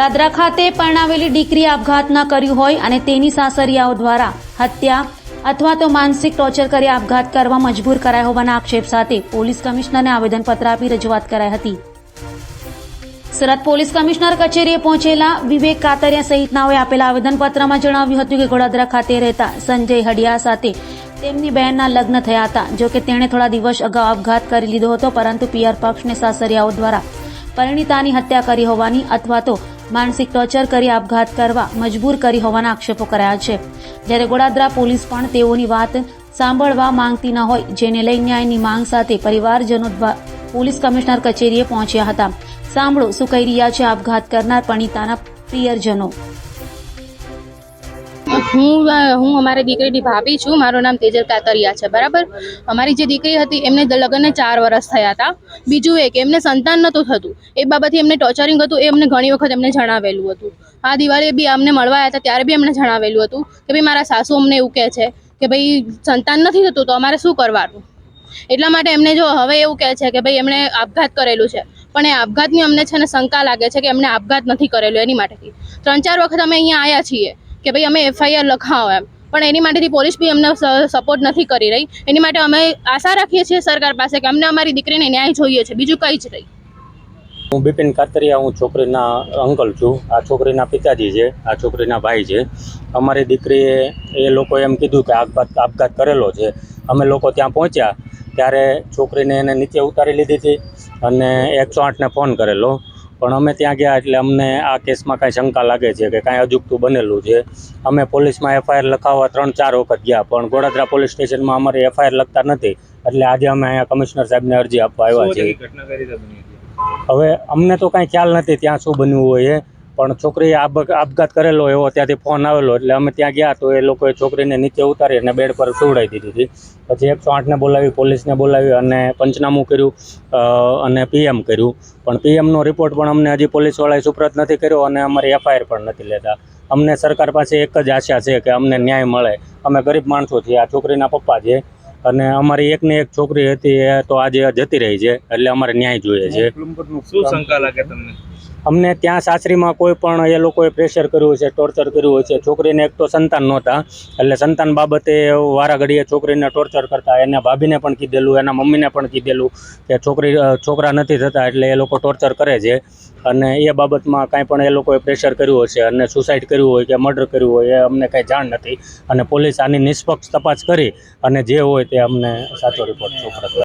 ગોડાદરા ખાતે પરણાવેલી દીકરી આપઘાત ન કર્યું હોય અને તેની સાસરિયાઓ દ્વારા હત્યા અથવા તો માનસિક ટોર્ચર કરી આપઘાત કરવા મજબૂર કરાયા હોવાના આક્ષેપ સાથે પોલીસ કમિશનરને આવેદનપત્ર આપી રજૂઆત કરાઈ હતી। સુરત પોલીસ કમિશનર કચેરીએ પહોંચેલા વિવેક કાતરિયા સહિતનાઓએ આપેલા આવેદનપત્રમાં જણાવ્યું હતું કે ગોડાદરા ખાતે રહેતા સંજય હડિયા સાથે તેમની બહેનના લગ્ન થયા હતા। જો કે તેણે થોડા દિવસ અગાઉ આપઘાત કરી લીધો હતો, પરંતુ પિયર પક્ષને સાસરિયાઓ દ્વારા પરિણીતાની હત્યા કરી હોવાની અથવા તો માનસિક ટોર્ચર કરી આપઘાત કરવા મજબૂર કરી હોવાના આક્ષેપો કરાયા છે। જ્યારે ગોડાદરા પોલીસ પણ તેઓની વાત સાંભળવા માંગતી ન હોય, જેને લઈ ન્યાયની માંગ સાથે પરિવારજનો પોલીસ કમિશનર કચેરીએ પહોંચ્યા હતા। સાંભળો શું કહી રહ્યા છે આપઘાત કરનાર પરિણીતાના પ્રિયજનો। હું અમારી દીકરીની ભાભી છું। મારું નામ તેજલ કાતરિયા છે, બરાબર। અમારી જે દીકરી હતી એમને લગ્નને 4 વર્ષ થયા હતા। બીજું એક એમને સંતાન નહોતું થતું, એ બાબતે એમને ટોર્ચરિંગ હતું, એ અમને ઘણી વખત એમને જણાવેલું હતું। આ દિવાળીએ બી અમને મળવા આવ્યા હતા ત્યારે બી એમને જણાવેલું હતું કે ભાઈ મારા સાસુ અમને એવું કહે છે કે ભાઈ સંતાન નથી થતું તો અમારે શું કરવાનું। એટલા માટે એમને જો હવે એવું કહે છે કે ભાઈ એમણે આપઘાત કરેલું છે, પણ એ આપઘાતની અમને છે ને શંકા લાગે છે કે એમને આપઘાત નથી કરેલું। એની માટેથી 3-4 વખત અમે અહીંયા આવ્યા છીએ કે ભાઈ અમે FIR લખાવો એમ, પણ એની માટેથી પોલીસ બી અમને સપોર્ટ નથી કરી રહી। એની માટે અમે આશા રાખીએ છીએ સરકાર પાસે કે અમને અમારી દીકરીને ન્યાય જોઈએ છે, બીજું કંઈ જ નહીં। હું બિપિન કાતરિયા, હું છોકરીના અંકલ છું। આ છોકરીના પિતાજી છે, આ છોકરીના ભાઈ છે। અમારી દીકરીએ એ લોકો એમ કીધું કે આપઘાત કરેલો છે। અમે લોકો ત્યાં પહોંચ્યા ત્યારે છોકરીને એને નીચે ઉતારી લીધી હતી અને 108ને ફોન કરેલો, પણ અમે ત્યાં ગયા એટલે અમને આ કેસમાં કાંઈ શંકા લાગે છે કે કાંઈ અજુગતું બનેલું છે। અમે પોલીસમાં FIR લખાવવા 3-4 વખત ગયા, પણ ગોડાદરા પોલીસ સ્ટેશનમાં અમારી FIR લખતા નથી, એટલે આજે અમે અહીંયા કમિશનર સાહેબને અરજી આપવા આવ્યા છીએ। હવે અમને તો કાંઈ ખ્યાલ નથી ત્યાં શું બન્યું હોય એ, પણ છોકરીએ આપઘાત કરેલો એવો ત્યાંથી ફોન આવેલો એટલે અમે ત્યાં ગયા તો એ લોકોએ છોકરીને નીચે ઉતારી અને બેડ પર સુવડાવી દીધી હતી। પછી 108ને બોલાવી, પોલીસને બોલાવી અને પંચનામું કર્યું અને PM કર્યું, પણ PMનો રિપોર્ટ પણ અમને હજી પોલીસવાળાએ સુપ્રત નથી કર્યો અને અમારી FIR પણ નથી લેતા। અમને સરકાર પાસે એક જ આશા છે કે અમને ન્યાય મળે। અમે ગરીબ માણસો છીએ, આ છોકરીના પપ્પા છે અને અમારી એકની એક છોકરી હતી એ તો આજે જતી રહી છે, એટલે અમારે ન્યાય જોઈએ છે। શું શંકા લાગે તમને? અમને ત્યાં સાસરીમાં કોઈ પણ એ લોકોએ પ્રેશર કર્યું છે, ટોર્ચર કર્યું હોય છે। છોકરીને એક તો સંતાન નહોતા, એટલે સંતાન બાબતે વારા ઘડીએ છોકરીને ટોર્ચર કરતા। એના ભાભીને પણ કીધેલું, એના મમ્મીને પણ કીધેલું કે છોકરા નથી થતા એટલે એ લોકો ટોર્ચર કરે છે, અને એ બાબતમાં કાંઈ પણ એ લોકોએ પ્રેશર કર્યું હશે અને સુસાઇડ કર્યું હોય કે મર્ડર કર્યું હોય એ અમને કાંઈ જાણ નથી, અને પોલીસ આની નિષ્પક્ષ તપાસ કરી અને જે હોય તે અમને સાચો રિપોર્ટ સુપ્રત કરે।